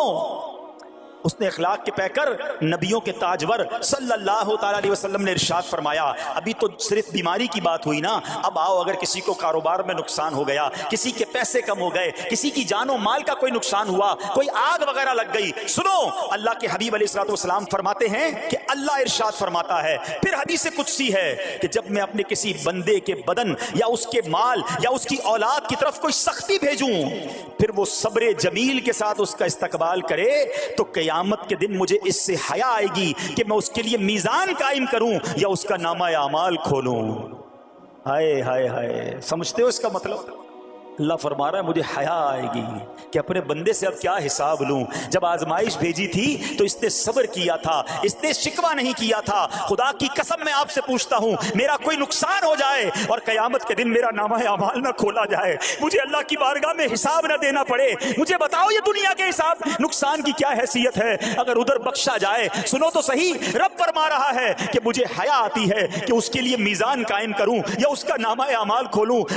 اس نے اخلاق کے پیکر نبیوں کے تاجور صلی اللہ تعالی علیہ وسلم نے ارشاد فرمایا، ابھی تو صرف بیماری کی بات ہوئی نا، اب آؤ اگر کسی کو کاروبار میں نقصان ہو گیا، کسی کے پیسے کم ہو گئے، کسی کی جان و مال کا کوئی نقصان ہوا، کوئی آگ وغیرہ لگ گئی، سنو اللہ کے حبیب علیہ الصلوۃ والسلام فرماتے ہیں کہ اللہ ارشاد فرماتا ہے، پھر حدیث قدسی ہے کہ جب میں اپنے کسی بندے کے بدن یا اس کے مال یا اس کی اولاد کی طرف کوئی سختی بھیجوں، پھر وہ صبر جمیل کے ساتھ اس کا استقبال کرے، تو قیامت کے دن مجھے اس سے حیا آئے گی کہ میں اس کے لیے میزان قائم کروں یا اس کا نامہ اعمال کھولوں۔ ہائے ہائے ہائے، سمجھتے ہو اس کا مطلب؟ اللہ فرما رہا ہے مجھے حیا آئے گی کہ اپنے بندے سے اب کیا حساب لوں۔ جب آزمائش بھیجی تھی تو اس نے صبر کیا تھا، اس نے شکوہ نہیں کیا تھا۔ خدا کی قسم میں آپ سے پوچھتا ہوں، میرا کوئی نقصان ہو جائے اور قیامت کے دن میرا نامہ اعمال نہ کھولا جائے، مجھے اللہ کی بارگاہ میں حساب نہ دینا پڑے، مجھے بتاؤ یہ دنیا کے حساب نقصان کی کیا حیثیت ہے اگر ادھر بخشا جائے۔ سنو تو صحیح، رب فرما رہا ہے کہ مجھے حیا آتی ہے کہ اس کے لیے میزان قائم کروں یا اس کا نامہ اعمال کھولوں۔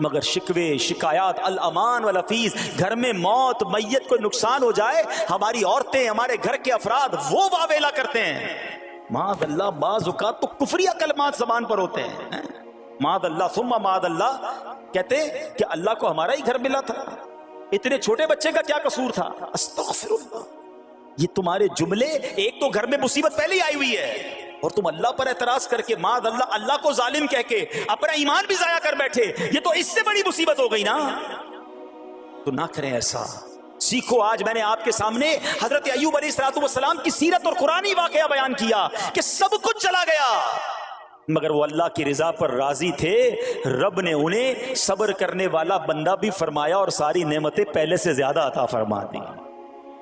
مگر شکوے شکایات الامان والافیز، گھر میں موت میت کو نقصان ہو جائے، ہماری عورتیں ہمارے گھر کے افراد وہ واویلا کرتے ہیں. معاذ اللہ، بعض اوقات تو کفریہ کلمات زبان پر ہوتے ہیں. معاذ اللہ ثم معاذ اللہ، کہتے ہیں کہ اللہ کو ہمارا ہی گھر ملا تھا، اتنے چھوٹے بچے کا کیا قصور تھا. استغفر اللہ. یہ تمہارے جملے، ایک تو گھر میں مصیبت پہلے ہی آئی ہوئی ہے اور تم اللہ پر اعتراض کر کے معاذ اللہ، اللہ کو ظالم کہہ کے اپنا ایمان بھی ضائع کر بیٹھے. یہ تو اس سے بڑی مصیبت ہو گئی نا. تو نہ کریں ایسا. سیکھو. آج میں نے آپ کے سامنے حضرت ایوب علیہ السلام کی سیرت اور قرآنی واقعہ بیان کیا کہ سب کچھ چلا گیا مگر وہ اللہ کی رضا پر راضی تھے. رب نے انہیں صبر کرنے والا بندہ بھی فرمایا اور ساری نعمتیں پہلے سے زیادہ عطا فرما دی.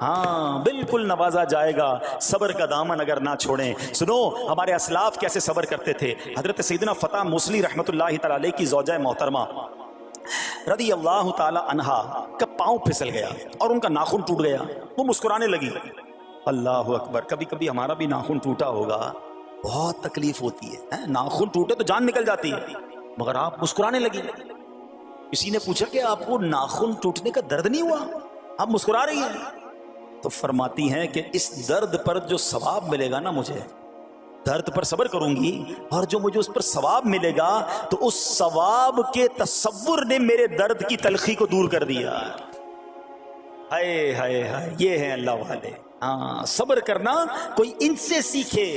ہاں بالکل نوازا جائے گا. صبر کا دامن اگر نہ چھوڑیں. سنو ہمارے اسلاف کیسے صبر کرتے تھے. حضرت سیدنا فتح موصلی رحمت اللہ تعالی علیہ کی زوجہ محترمہ رضی اللہ تعالی عنہا کا پاؤں پھسل گیا اور ان کا ناخن ٹوٹ گیا. وہ مسکرانے لگی. اللہ اکبر. کبھی کبھی ہمارا بھی ناخن ٹوٹا ہوگا، بہت تکلیف ہوتی ہے. ناخن ٹوٹے تو جان نکل جاتی ہے، مگر آپ مسکرانے لگی. کسی نے پوچھا کہ آپ کو ناخن ٹوٹنے کا درد نہیں ہوا، آپ مسکرا رہی ہیں؟ تو فرماتی ہیں کہ اس درد پر جو ثواب ملے گا نا، مجھے درد پر صبر کروں گی اور جو مجھے اس پر ثواب ملے گا تو اس ثواب کے تصور نے میرے درد کی تلخی کو دور کر دیا. ہائے ہائے ہائے، یہ ہے اللہ والے. ہاں صبر کرنا کوئی ان سے سیکھے.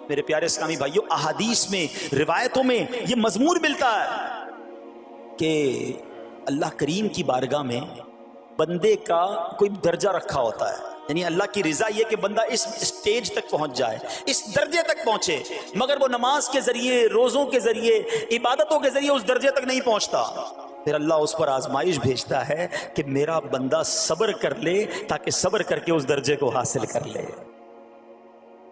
میرے پیارے اسلامی بھائیوں، احادیث میں روایتوں میں یہ مضمون ملتا ہے کہ اللہ کریم کی بارگاہ میں بندے کا کوئی درجہ رکھا ہوتا ہے. یعنی اللہ کی رضا یہ کہ بندہ اس سٹیج تک پہنچ جائے، اس درجے تک پہنچے، مگر وہ نماز کے ذریعے، روزوں کے ذریعے، عبادتوں کے ذریعے اس درجے تک نہیں پہنچتا. پھر اللہ اس پر آزمائش بھیجتا ہے کہ میرا بندہ صبر کر لے تاکہ صبر کر کے اس درجے کو حاصل کر لے.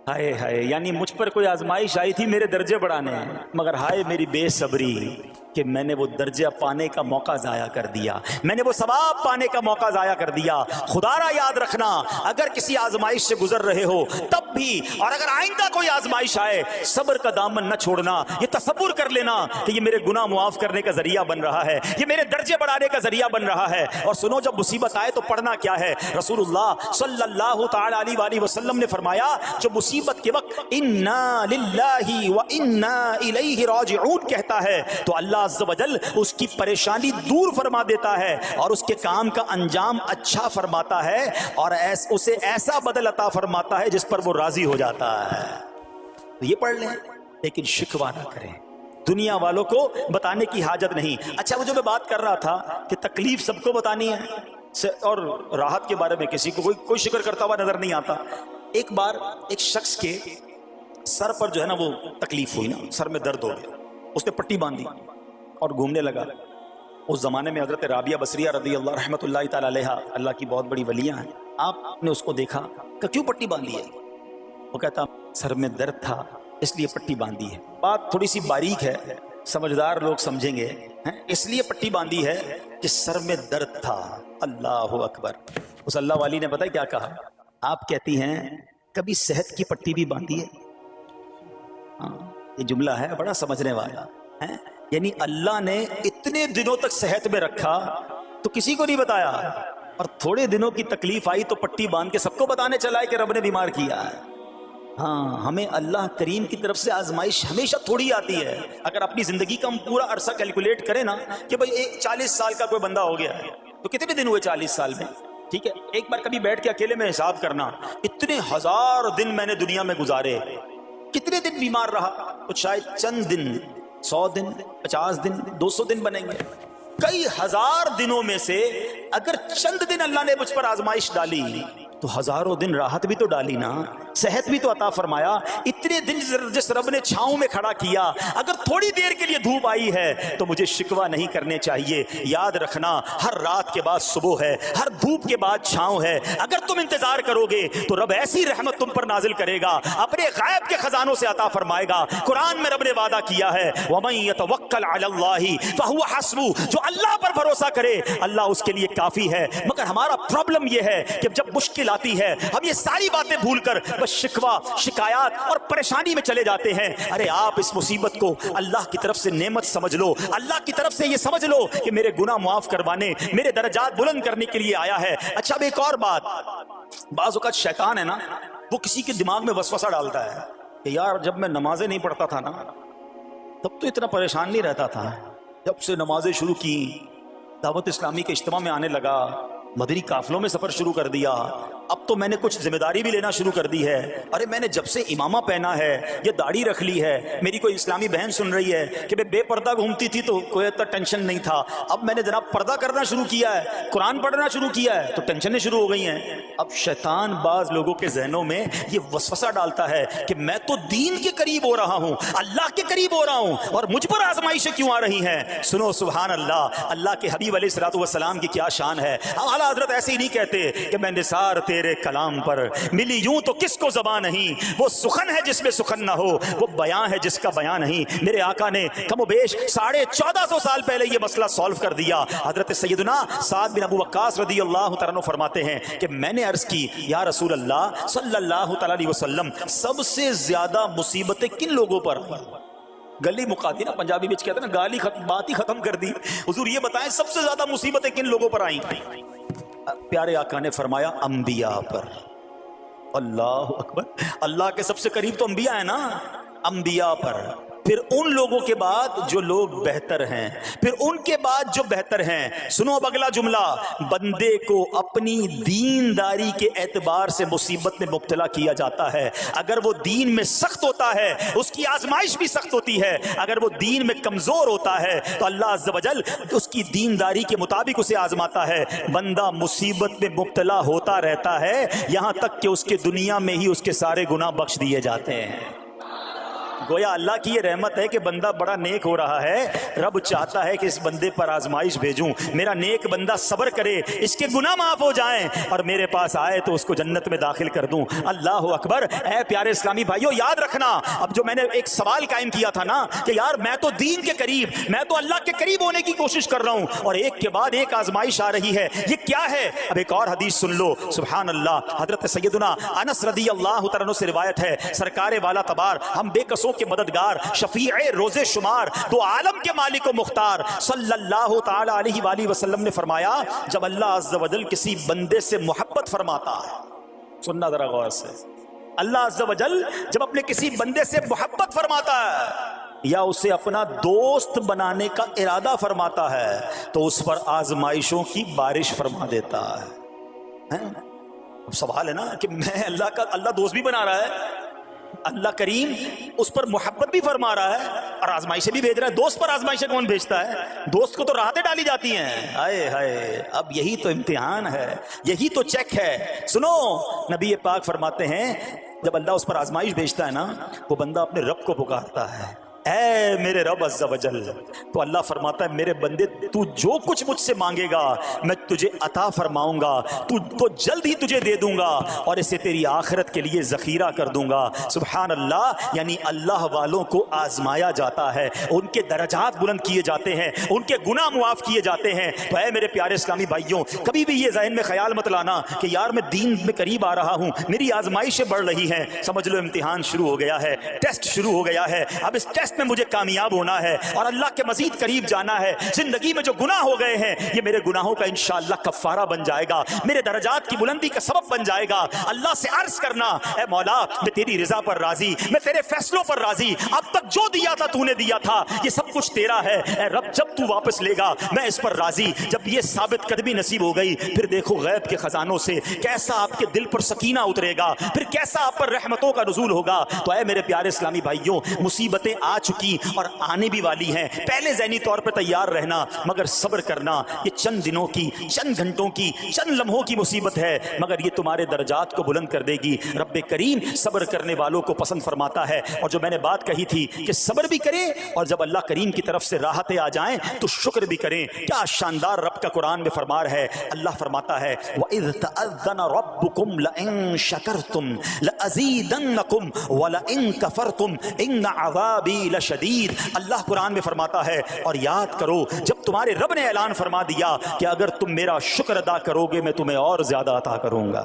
ہائے ہائے، یعنی مجھ پر کوئی آزمائش آئی تھی میرے درجے بڑھانے، مگر ہائے میری بے صبری کہ میں نے وہ درجہ پانے کا موقع ضائع کر دیا، میں نے وہ ثواب پانے کا موقع ضائع کر دیا. خدا را یاد رکھنا، اگر کسی آزمائش سے گزر رہے ہو تب بھی، اور اگر آئندہ کوئی آزمائش آئے، صبر کا دامن نہ چھوڑنا. یہ تصور کر لینا کہ یہ میرے گناہ معاف کرنے کا ذریعہ بن رہا ہے، یہ میرے درجے بڑھانے کا ذریعہ بن رہا ہے. اور سنو، جب مصیبت آئے تو پڑھنا کیا ہے. رسول اللہ صلی اللہ تعالی علیہ وآلہ وسلم نے فرمایا، جو مصیبت کے وقت انا للہ و انا الیہ راجعون کہتا ہے تو اللہ عز و جل اس کی پریشانی دور فرما دیتا ہے اور اس کے کام کا انجام اچھا فرماتا ہے اور اسے ایسا بدل عطا فرماتا ہے جس پر وہ راضی ہو جاتا ہے. تو یہ پڑھ لیں، لیکن شکوہ نہ کریں. دنیا والوں کو بتانے کی حاجت نہیں. اچھا، وہ جو میں بات کر رہا تھا کہ تکلیف سب کو بتانی ہے اور راحت کے بارے میں کسی کو کوئی شکر کرتا ہوا نظر نہیں آتا. ایک بار ایک شخص کے سر پر جو ہے نا وہ تکلیف ہوئی نا، سر میں درد ہو گیا. اس نے پٹی باندھی اور گھومنے لگا. اس زمانے میں حضرت رابعہ بصریہ رضی اللہ رحمت اللہ تعالی علیہ، اللہ کی بہت بڑی ولیاں ہیں. آپ نے اس کو دیکھا کہ کیوں پٹی باندھی ہے؟ وہ کہتا سر میں درد تھا اس لیے پٹی باندھی ہے. بات تھوڑی سی باریک ہے، سمجھدار لوگ سمجھیں گے. اس لیے پٹی باندھی ہے کہ سر میں درد تھا. اللہ اکبر. اس اللہ والی نے پتہ کیا کہا؟ آپ کہتی ہیں کبھی صحت کی پٹی بھی باندھی ہے. یہ جملہ ہے بڑا سمجھنے والا ہے. یعنی اللہ نے اتنے دنوں تک صحت میں رکھا تو کسی کو نہیں بتایا، اور تھوڑے دنوں کی تکلیف آئی تو پٹی باندھ کے سب کو بتانے چلا ہے کہ رب نے بیمار کیا ہے. ہاں، ہمیں اللہ کریم کی طرف سے آزمائش ہمیشہ تھوڑی آتی ہے. اگر اپنی زندگی کا ہم پورا عرصہ کیلکولیٹ کریں نا کہ بھئی 40 سال کا کوئی بندہ ہو گیا ہے تو کتنے دن ہوئے 40 سال میں؟ ٹھیک ہے، ایک بار کبھی بیٹھ کے اکیلے میں حساب کرنا، اتنے ہزار دن میں نے دنیا میں گزارے، کتنے دن بیمار رہا؟ تو شاید چند دن، 100 دن، 50 دن، 200 دن بنیں گے. کئی ہزار دنوں میں سے اگر چند دن اللہ نے مجھ پر آزمائش ڈالی تو ہزاروں دن راحت بھی تو ڈالی نا، صحت بھی تو عطا فرمایا. اتنے دن جس رب نے چھاؤں میں کھڑا کیا، اگر تھوڑی دیر کے لیے دھوپ آئی ہے تو مجھے شکوہ نہیں کرنے چاہیے. یاد رکھنا، ہر رات کے بعد صبح ہے، ہر دھوپ کے بعد چھاؤں ہے. اگر تم انتظار کرو گے تو رب ایسی رحمت تم پر نازل کرے گا، اپنے غائب کے خزانوں سے عطا فرمائے گا. قرآن میں رب نے وعدہ کیا ہے، وَمَن يَتَوَكَّلْ عَلَى اللَّهِ فَهُوَ حَسْبُهُ، جو اللہ پر بھروسہ کرے اللہ اس کے لیے کافی ہے. مگر ہمارا پرابلم یہ ہے کہ جب مشکل آتی ہے ہم یہ ساری باتیں بھول کر بس شکوہ شکایات اور پریشانی میں چلے جاتے ہیں. ارے آپ اس مصیبت کو اللہ کی طرف سے نعمت سمجھ لو, اللہ کی طرف سے یہ سمجھ لو کہ میرے گناہ معاف کروانے, میرے درجات بلند کرنے کے لیے آیا ہے. اچھا اب ایک اور بات, بعض اوقات شیطان ہے نا, وہ کسی کے دماغ میں وسوسہ ڈالتا ہے کہ یار جب میں نمازیں نہیں پڑھتا تھا نا تب تو اتنا پریشان نہیں رہتا تھا, جب سے نمازیں شروع کی, دعوت اسلامی کے اجتماع میں آنے لگا, مدنی قافلوں میں سفر شروع کر دیا, اب تو میں نے کچھ ذمہ داری بھی لینا شروع کر دی ہے. ارے میں نے جب سے امامہ پہنا ہے, یہ داڑھی رکھ لی ہے, میری کوئی اسلامی بہن سن رہی ہے کہ بے پردہ گھومتی تھی تو کوئی اتنا ٹینشن نہیں تھا, اب میں نے جناب پردہ کرنا شروع کیا ہے, قرآن پڑھنا شروع کیا ہے تو ٹینشنیں شروع ہو گئی ہیں. اب شیطان بعض لوگوں کے ذہنوں میں یہ وسوسہ ڈالتا ہے کہ میں تو دین کے قریب ہو رہا ہوں, اللہ کے قریب ہو رہا ہوں, اور مجھ پر آزمائشیں کیوں آ رہی ہیں. سنو سبحان اللہ, اللہ کے حبیب علیہ الصلوۃ والسلام کی کیا شان ہے. اعلیٰ حضرت ایسے ہی نہیں کہتے کہ میں نثار تیرے کلام پر ملی یوں تو کس کو زبان نہیں, وہ سخن ہے جس میں سخن نہ ہو, وہ بیان ہے جس کا بیان نہیں. میرے آقا نے کم و بیش 1450 سال پہلے یہ مسئلہ سالو کر دیا. حضرت سیدنا سعد بن ابو وقاص رضی اللہ تعالیٰ عنہ فرماتے ہیں کہ میں نے عرض کی یا رسول اللہ صلی اللہ تعالیٰ علیہ وسلم, سب سے زیادہ مصیبتیں کن لوگوں پر ہیں؟ گلی مقاتی نا, پنجابی میں کہتے ہیں نا گالی بات ہی ختم کر دی. حضور یہ بتائیں سب سے زیادہ مصیبتیں کن لوگوں پر آئیں؟ پیارے آقا نے فرمایا انبیاء پر. اللہ اکبر, اللہ کے سب سے قریب تو انبیاء ہیں نا, انبیاء پر, پھر ان لوگوں کے بعد جو لوگ بہتر ہیں, پھر ان کے بعد جو بہتر ہیں. سنو اب اگلا جملہ, بندے کو اپنی دینداری کے اعتبار سے مصیبت میں مبتلا کیا جاتا ہے. اگر وہ دین میں سخت ہوتا ہے اس کی آزمائش بھی سخت ہوتی ہے, اگر وہ دین میں کمزور ہوتا ہے تو اللہ عز و جل اس کی دینداری کے مطابق اسے آزماتا ہے. بندہ مصیبت میں مبتلا ہوتا رہتا ہے یہاں تک کہ اس کے دنیا میں ہی اس کے سارے گناہ بخش دیے جاتے ہیں. گویا اللہ کی یہ رحمت ہے کہ بندہ بڑا نیک ہو رہا ہے, رب چاہتا ہے کہ اس بندے پر آزمائش بھیجوں, میرا نیک بندہ صبر کرے, اس کے گناہ معاف ہو جائیں اور میرے پاس آئے تو اس کو جنت میں داخل کر دوں. اللہ اکبر. اے پیارے اسلامی بھائیو یاد رکھنا, اب جو میں نے ایک سوال قائم کیا تھا نا کہ یار میں تو دین کے قریب, میں تو اللہ کے قریب ہونے کی کوشش کر رہا ہوں اور ایک کے بعد ایک آزمائش آ رہی ہے, یہ کیا ہے؟ اب ایک اور حدیث سن لو. سبحان اللہ, حضرت سیدنا انس رضی اللہ تعالیٰ عنہ سے روایت ہے, سرکار والا تبار, ہم بے قصوں کے مددگار, شفیع روز شمار, دو عالم کے مالک و مختار صلی اللہ تعالی علیہ وآلہ وسلم نے فرمایا, جب اللہ عز و جل کسی بندے سے محبت فرماتا ہے, سننا ذرا غور سے, اللہ عز و جل جب اپنے کسی بندے سے محبت فرماتا ہے یا اسے اپنا دوست بنانے کا ارادہ فرماتا ہے تو اس پر آزمائشوں کی بارش فرما دیتا ہے. اب سوال ہے نا کہ میں اللہ دوست بھی بنا رہا ہے, اللہ کریم اس پر محبت بھی فرما رہا ہے اور آزمائشیں بھی بھیج رہا ہے. دوست پر آزمائشیں کون بھیجتا ہے؟ دوست کو تو راحتیں ڈالی جاتی ہیں. ہائے ہائے, اب یہی تو امتحان ہے, یہی تو چیک ہے. سنو, نبی پاک فرماتے ہیں جب اللہ اس پر آزمائش بھیجتا ہے نا, وہ بندہ اپنے رب کو پکارتا ہے, اے میرے رب عز و جل, تو اللہ فرماتا ہے میرے بندے تو جو کچھ مجھ سے مانگے گا میں تجھے عطا فرماؤں گا, تو جلد ہی تجھے دے دوں گا اور اسے تیری آخرت کے لیے ذخیرہ کر دوں گا. سبحان اللہ. یعنی اللہ والوں کو آزمایا جاتا ہے, ان کے درجات بلند کیے جاتے ہیں, ان کے گناہ معاف کیے جاتے ہیں. تو اے میرے پیارے اسلامی بھائیوں, کبھی بھی یہ ذہن میں خیال مت لانا کہ یار میں دین میں قریب آ رہا ہوں, میری آزمائشیں بڑھ رہی ہیں. سمجھ لو امتحان شروع ہو گیا ہے, ٹیسٹ شروع ہو گیا ہے. اب اس ٹیسٹ میں مجھے کامیاب ہونا ہے اور اللہ کے مزید قریب جانا ہے. زندگی میں جو گناہ ہو گئے ہیں یہ میرے گناہوں کا انشاءاللہ کفارہ بن جائے گا, میرے درجات کی بلندی کا سبب بن جائے گا. اللہ سے عرض کرنا, اے مولا میں تیری رضا پر راضی, میں تیرے فیصلوں پر راضی, اب تک جو دیا تھا تو نے دیا تھا, یہ سب کچھ تیرا ہے. اے رب جب تو واپس لے گا میں اس پر راضی. جب یہ ثابت قدمی نصیب ہو گئی پھر دیکھو غیب کے خزانوں سے کیسا آپ کے دل پر سکینہ اترے گا, پھر کیسا آپ پر رحمتوں کا نزول ہوگا. تو اے میرے پیارے اسلامی بھائیوں, مصیبتیں آ چکی اور آنے بھی والی ہیں. پہلے ذہنی طور پر تیار رہنا, مگر صبر کرنا. یہ چند دنوں کی, چند گھنٹوں کی, چند لمحوں کی مصیبت ہے, مگر یہ تمہارے درجات کو بلند کر دے گی. رب کریم صبر کرنے والوں کو پسند فرماتا ہے. اور جو میں نے بات کہی تھی کہ صبر بھی کریں اور جب اللہ کریم کی طرف سے راحتیں آ جائیں تو شکر بھی کریں. کیا شاندار رب کا قرآن میں فرمان ہے. اللہ فرماتا ہے وَإِذْ تَأَذَّنَ رَبُّكُمْ لَئِن شَكَرْتُمْ لَأَزِيدَنَّكُمْ وَلَئِن كَفَرْتُمْ إِنَّ عَذَابِي لَشَدِيدٌ. اللہ قرآن میں فرماتا ہے اور یاد کرو جب تمہارے رب نے اعلان فرما دیا کہ اگر تم میرا شکر ادا کرو گے میں تمہیں اور زیادہ عطا کروں گا.